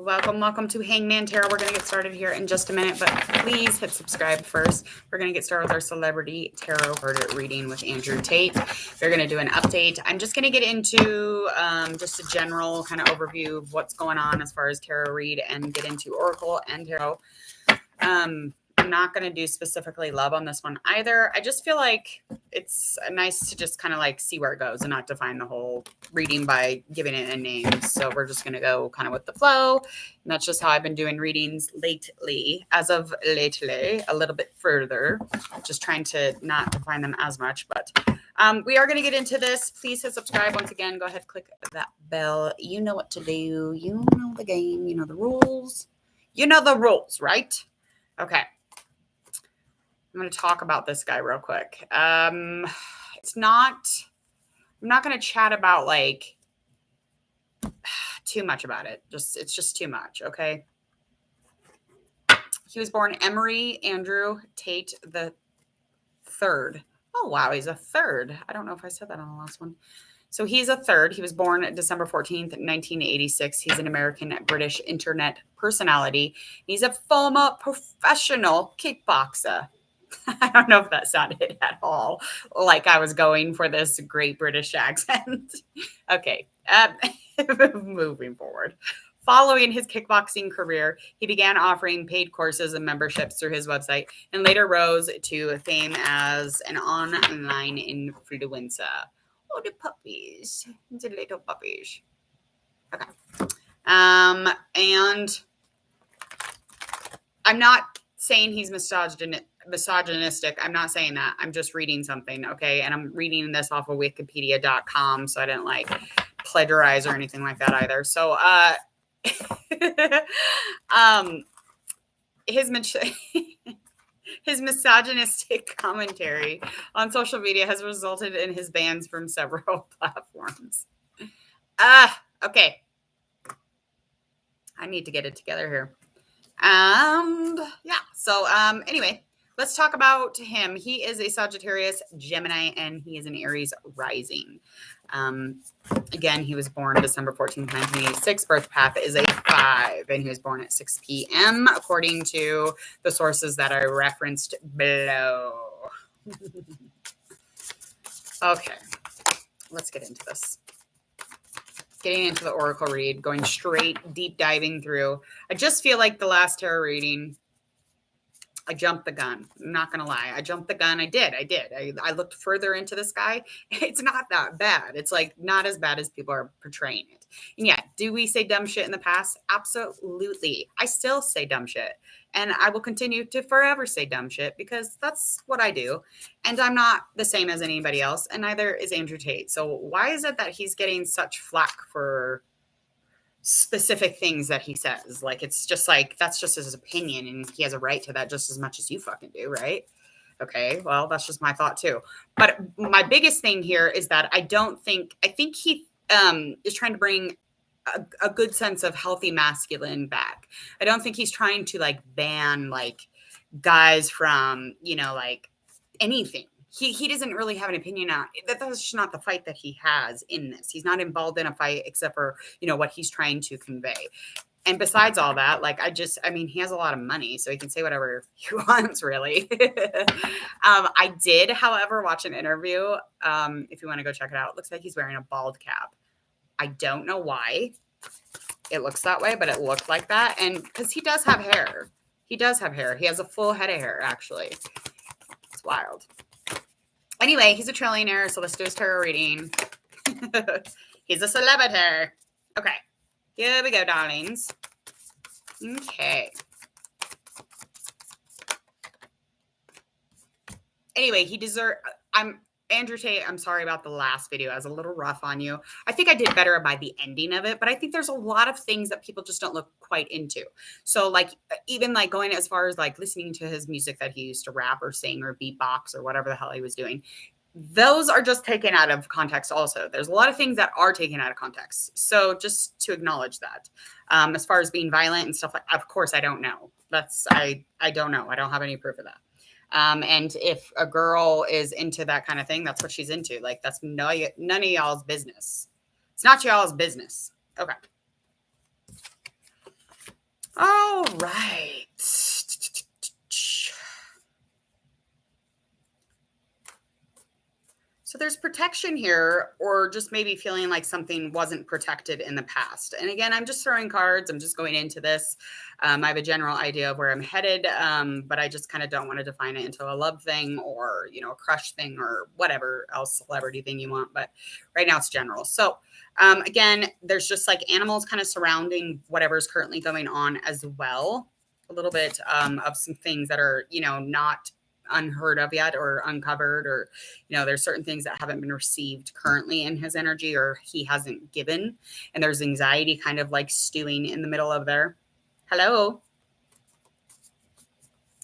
Welcome to Hangman Tarot. We're going to get started here in just a minute, but please hit subscribe first. We're going to get started with our celebrity tarot card reading with Andrew Tate. They're going to do an update. I'm just going to get into just a general kind of overview of what's going on as far as tarot read and get into oracle and tarot. I'm not going to do specifically love on this one either. I just feel like it's nice to just kind of like see where it goes and not define the whole reading by giving it a name. So we're just going to go kind of with the flow. And that's just how I've been doing readings lately, as of lately, a little bit further, just trying to not define them as much. But we are going to get into this. Please hit subscribe. Once again, go ahead, click that bell. You know what to do. You know the game. You know the rules. You know the rules, right? Okay. I'm going to talk about this guy real quick. I'm not going to chat about like too much about it. It's just too much. Okay. He was born Emery Andrew Tate the third. Oh, wow. He's a third. I don't know if I said that on the last one. So he's a third. He was born December 14th, 1986. He's an American British internet personality. He's a former professional kickboxer. I don't know if that sounded at all like I was going for this great British accent. Okay, moving forward. Following his kickboxing career, he began offering paid courses and memberships through his website and later rose to fame as an online influencer. Oh, the puppies. The little puppies. Okay. And I'm not saying he's misogynistic. I'm not saying that. I'm just reading something, okay? And I'm reading this off of wikipedia.com, so I didn't like plagiarize or anything like that either. So his misogynistic commentary on social media has resulted in his bans from several platforms. Okay. I need to get it together here. And yeah, so anyway, let's talk about him. He is a Sagittarius, Gemini, and he is an Aries rising. Again, he was born December 14th, 1986. Birth path is a 5, and he was born at 6 p.m. according to the sources that I referenced below. Okay, let's get into this. Getting into the oracle read, going straight, deep diving through. I just feel like the last tarot reading, I jumped the gun. I'm not going to lie. I jumped the gun. I did. I looked further into this guy. It's not that bad. It's like not as bad as people are portraying it. And yeah, do we say dumb shit in the past? Absolutely. I still say dumb shit. And I will continue to forever say dumb shit because that's what I do. And I'm not the same as anybody else. And neither is Andrew Tate. So why is it that he's getting such flack for specific things that he says? Like, it's just like, that's just his opinion. And he has a right to that just as much as you fucking do, right? Okay, well, that's just my thought too. But my biggest thing here is that I think he is trying to bring a good sense of healthy masculine back. I don't think he's trying to like ban like guys from, like anything. He doesn't really have an opinion on that. That's just not the fight that he has in this. He's not involved in a fight except for, what he's trying to convey. And besides all that, like, he has a lot of money, so he can say whatever he wants, really. I did, however, watch an interview. If you want to go check it out, it looks like he's wearing a bald cap. I don't know why it looks that way, but it looked like that. And because he does have hair. He has a full head of hair, actually. It's wild. Anyway, he's a trillionaire, so let's do his tarot reading. He's a celebrity. Okay. Here we go, darlings. Okay. Anyway, Andrew Tate, I'm sorry about the last video. I was a little rough on you. I think I did better by the ending of it, but I think there's a lot of things that people just don't look quite into. So like, even like going as far as like listening to his music that he used to rap or sing or beatbox or whatever the hell he was doing, those are just taken out of context also. There's a lot of things that are taken out of context. So just to acknowledge that. As far as being violent and stuff, of course, I don't know. I don't know. I don't have any proof of that. And if a girl is into that kind of thing, that's what she's into. Like, that's none of y'all's business. It's not y'all's business. Okay. right. So there's protection here, or just maybe feeling like something wasn't protected in the past. And again, I'm just throwing cards. I'm just going into this. I have a general idea of where I'm headed, but I just kind of don't want to define it into a love thing or, a crush thing or whatever else celebrity thing you want. But right now it's general. So again, there's just like animals kind of surrounding whatever's currently going on as well. A little bit of some things that are, not unheard of yet or uncovered, or there's certain things that haven't been received currently in his energy or he hasn't given, and there's anxiety kind of like stewing in the middle of there. Hello.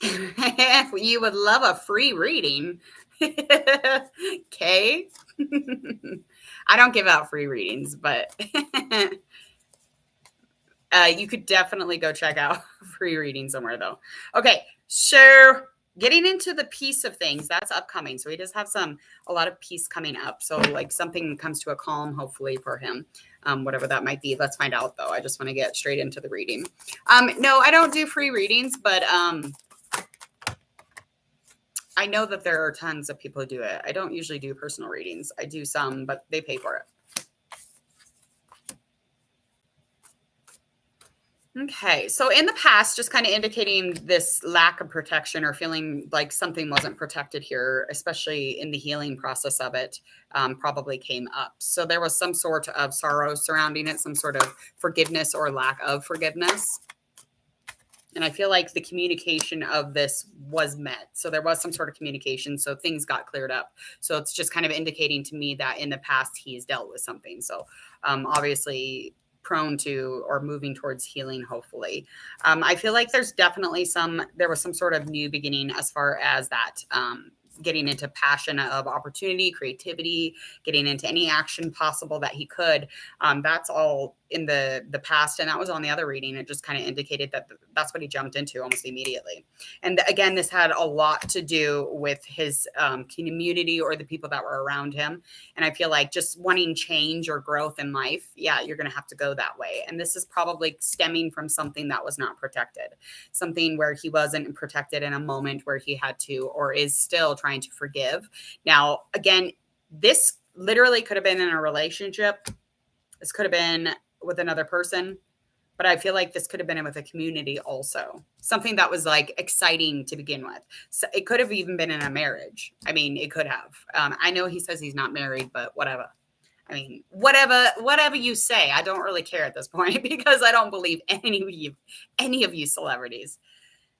You would love a free reading. Okay. I don't give out free readings, but you could definitely go check out free reading somewhere though. Okay, so getting into the peace of things, that's upcoming. So he does have a lot of peace coming up. So like something comes to a calm, hopefully for him, whatever that might be. Let's find out though. I just want to get straight into the reading. No, I don't do free readings, but I know that there are tons of people who do it. I don't usually do personal readings. I do some, but they pay for it. Okay, so in the past, just kind of indicating this lack of protection or feeling like something wasn't protected here, especially in the healing process of it, probably came up. So there was some sort of sorrow surrounding it, some sort of forgiveness or lack of forgiveness. And I feel like the communication of this was met. So there was some sort of communication. So things got cleared up. So it's just kind of indicating to me that in the past, he's dealt with something. So obviously prone to or moving towards healing, hopefully. I feel like there's definitely there was some sort of new beginning as far as that, getting into passion of opportunity, creativity, getting into any action possible that he could. That's all in the past. And that was on the other reading. It just kind of indicated that that's what he jumped into almost immediately. And again, this had a lot to do with his community or the people that were around him. And I feel like just wanting change or growth in life, yeah, you're going to have to go that way. And this is probably stemming from something that was not protected, something where he wasn't protected in a moment where he had to, or is still trying to forgive. Now, again, this literally could have been in a relationship. This could have been with another person, but I feel like this could have been with a community also. Something that was like exciting to begin with. So it could have even been in a marriage. I mean, it could have. I know he says he's not married, but whatever. I mean, whatever you say, I don't really care at this point because I don't believe any of you celebrities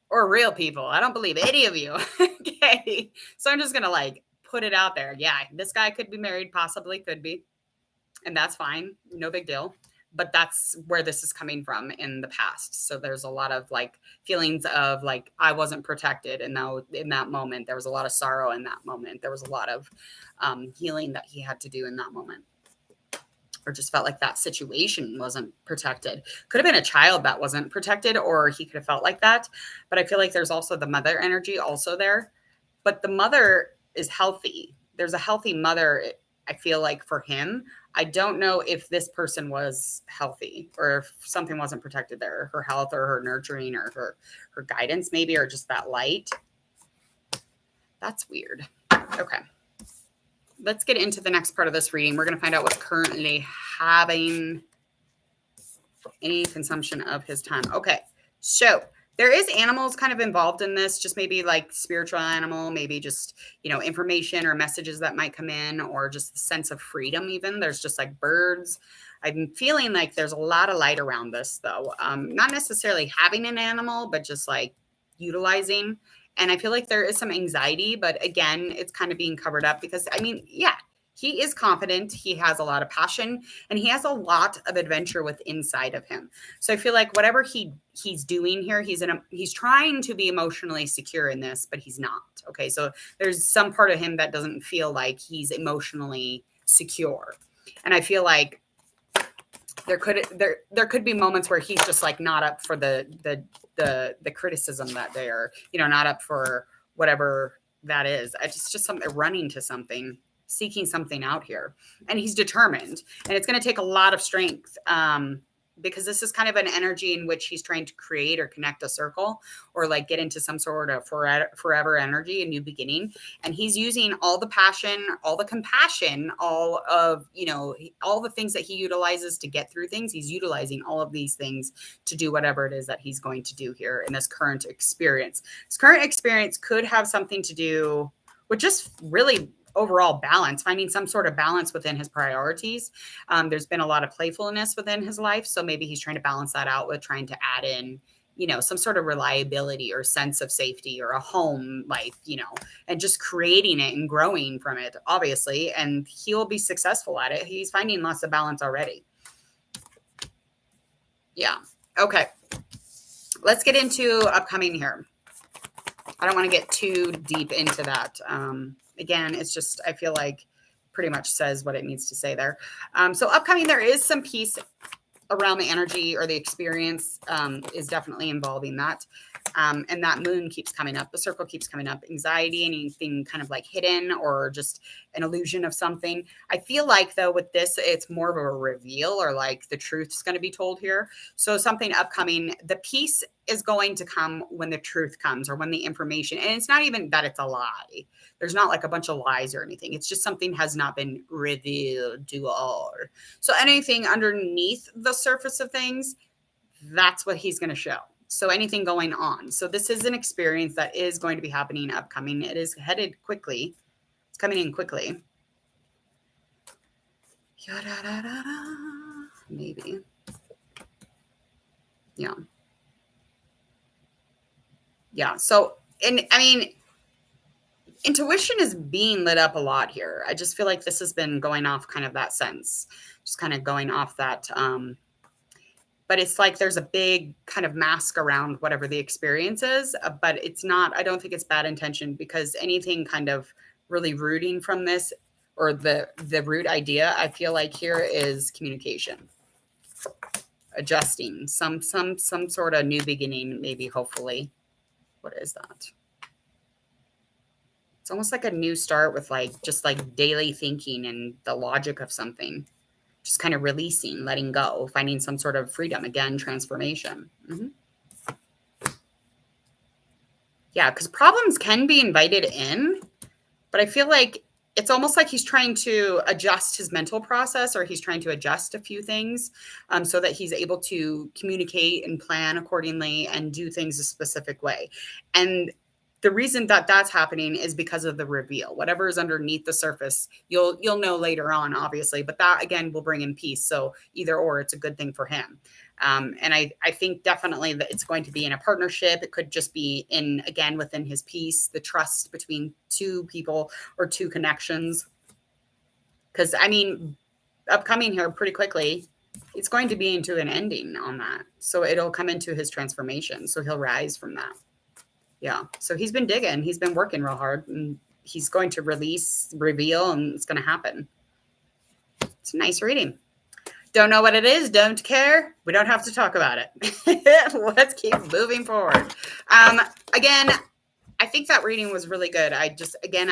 or real people. I don't believe any of you. Okay. So I'm just going to like put it out there. Yeah, this guy could be married, possibly could be. And that's fine. No big deal. But that's where this is coming from in the past. So there's a lot of like feelings of like, I wasn't protected. And now in that moment, there was a lot of sorrow in that moment. There was a lot of healing that he had to do in that moment. Or just felt like that situation wasn't protected. Could have been a child that wasn't protected, or he could have felt like that. But I feel like there's also the mother energy also there. But the mother is healthy. There's a healthy mother, I feel like, for him. I don't know if this person was healthy or if something wasn't protected there, her health or her nurturing or her guidance maybe, or just that light. That's weird. Okay. Let's get into the next part of this reading. We're going to find out what's currently having any consumption of his time. Okay. So there is animals kind of involved in this, just maybe like spiritual animal, maybe just, information or messages that might come in, or just the sense of freedom even. There's just like birds. I'm feeling like there's a lot of light around this though. Not necessarily having an animal, but just like utilizing. And I feel like there is some anxiety, but again, it's kind of being covered up because, I mean, yeah, he is confident. He has a lot of passion and he has a lot of adventure with inside of him. So I feel like whatever he's doing here, he's trying to be emotionally secure in this, but he's not. Okay. So there's some part of him that doesn't feel like he's emotionally secure. And I feel like there could be moments where he's just like not up for the criticism that they're, not up for whatever that is. It's just something running to something, seeking something out here, and he's determined, and it's going to take a lot of strength because this is kind of an energy in which he's trying to create or connect a circle or like get into some sort of forever energy, a new beginning. And he's using all the passion, all the compassion, all of, all the things that he utilizes to get through things. He's utilizing all of these things to do whatever it is that he's going to do here in this current experience. This current experience could have something to do with just really overall balance, finding some sort of balance within his priorities. There's been a lot of playfulness within his life. So maybe he's trying to balance that out with trying to add in, some sort of reliability or sense of safety or a home life, and just creating it and growing from it, obviously. And he'll be successful at it. He's finding lots of balance already. Yeah. Okay. Let's get into upcoming here. I don't want to get too deep into that. Again, it's just, I feel like pretty much says what it needs to say there. So upcoming, there is some peace around the energy or the experience is definitely involving that. And that moon keeps coming up. The circle keeps coming up. Anxiety, anything kind of like hidden or just an illusion of something. I feel like, though, with this, it's more of a reveal or like the truth's going to be told here. So something upcoming, the peace is going to come when the truth comes or when the information, and it's not even that it's a lie. There's not like a bunch of lies or anything. It's just something has not been revealed to all. So anything underneath the surface of things, that's what he's going to show. So anything going on. So this is an experience that is going to be happening upcoming. It is headed quickly. It's coming in quickly. Maybe. Yeah. Yeah. So, and I mean, intuition is being lit up a lot here. I just feel like this has been going off kind of that sense, just kind of going off that, but it's like there's a big kind of mask around whatever the experience is, but it's not, I don't think it's bad intention, because anything kind of really rooting from this or the root idea, I feel like here is communication, adjusting, some sort of new beginning, maybe, hopefully. What is that? It's almost like a new start with like, just like daily thinking and the logic of something. Just kind of releasing, letting go, finding some sort of freedom, again, transformation. Yeah, because problems can be invited in, but I feel like it's almost like he's trying to adjust his mental process, or he's trying to adjust a few things so that he's able to communicate and plan accordingly and do things a specific way. And the reason that that's happening is because of the reveal. Whatever is underneath the surface, you'll know later on, obviously, but that, again, will bring in peace. So either or, it's a good thing for him. And I think definitely that it's going to be in a partnership. It could just be in, again, within his peace, the trust between two people or two connections. Because, I mean, upcoming here pretty quickly, it's going to be into an ending on that. So it'll come into his transformation. So he'll rise from that. Yeah. So he's been digging. He's been working real hard, and he's going to reveal, and it's going to happen. It's a nice reading. Don't know what it is. Don't care. We don't have to talk about it. Let's keep moving forward. Again, I think that reading was really good. I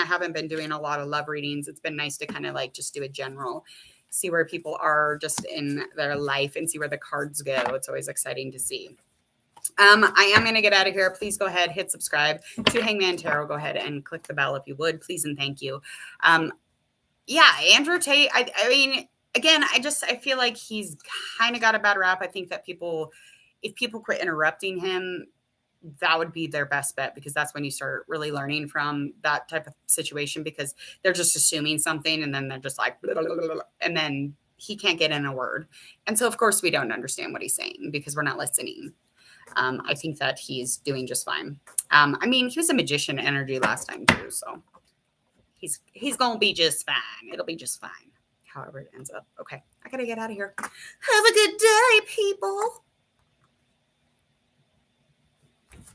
haven't been doing a lot of love readings. It's been nice to kind of like just do a general, see where people are just in their life and see where the cards go. It's always exciting to see. I am going to get out of here. Please go ahead, hit subscribe to Hangman Tarot. Go ahead and click the bell if you would, please and thank you. Yeah, Andrew Tate, I mean, again, I feel like he's kind of got a bad rap. I think that if people quit interrupting him, that would be their best bet, because that's when you start really learning from that type of situation, because they're just assuming something and then they're just like, blah, blah, blah, blah, and then he can't get in a word. And so, of course, we don't understand what he's saying because we're not listening. I think that he's doing just fine. I mean, he was a magician energy last time too, so he's gonna be just fine. It'll be just fine, however it ends up. Okay, I gotta get out of here. Have a good day, people.